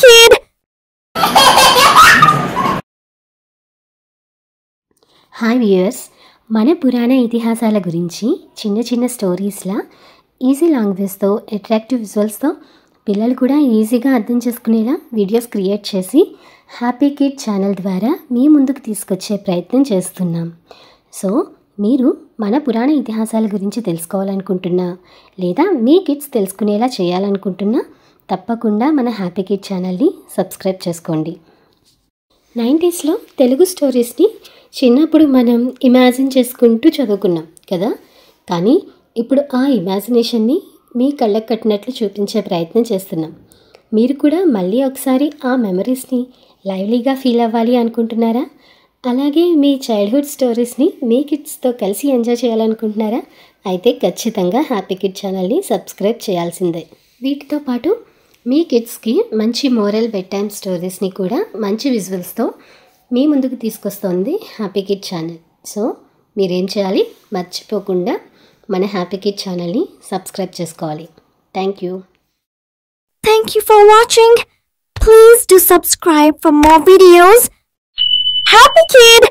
kid! Hi viewers, మన పురాణ ఇతిహాసాల గురించి చిన్న చిన్న స్టోరీస్లా ఈజీ లాంగ్వేజ్తో అట్రాక్టివ్ విజువల్స్తో పిల్లలు కూడా ఈజీగా అర్థం చేసుకునేలా వీడియోస్ క్రియేట్ చేసి హ్యాపీ కిడ్ ఛానల్ ద్వారా మీ ముందుకు తీసుకొచ్చే ప్రయత్నం చేస్తున్నాం. సో మీరు మన పురాణ ఇతిహాసాల గురించి తెలుసుకోవాలనుకుంటున్నా లేదా మీ కిడ్స్ తెలుసుకునేలా చేయాలనుకుంటున్నా తప్పకుండా మన హ్యాపీ కిడ్ ఛానల్ని సబ్స్క్రైబ్ చేసుకోండి. 90స్లో తెలుగు స్టోరీస్ని చిన్నప్పుడు మనం ఇమాజిన్ చేసుకుంటూ చదువుకున్నాం కదా, కానీ ఇప్పుడు ఆ ఇమాజినేషన్ని మీ కళ్ళకు కట్టినట్లు చూపించే ప్రయత్నం చేస్తున్నాం. మీరు కూడా మళ్ళీ ఒకసారి ఆ మెమరీస్ని లైవ్లీగా ఫీల్ అవ్వాలి అనుకుంటున్నారా? అలాగే మీ చైల్డ్హుడ్ స్టోరీస్ని మీ కిడ్స్తో కలిసి ఎంజాయ్ చేయాలనుకుంటున్నారా? అయితే ఖచ్చితంగా హ్యాపీ కిడ్ ఛానల్ని సబ్స్క్రైబ్ చేయాల్సిందే. వీటితో పాటు మీ కిడ్స్కి మంచి మోరల్ బెడ్ టైమ్ స్టోరీస్ని కూడా మంచి విజువల్స్తో మీ ముందుకు తీసుకొస్తోంది హ్యాపీ కిడ్ ఛానల్. సో మీరేం చేయాలి, మర్చిపోకుండా మన హ్యాపీ కిడ్ ఛానల్ని సబ్స్క్రైబ్ చేసుకోవాలి. Thank you. Thank you for watching. Please do subscribe for more videos. Happy Kid!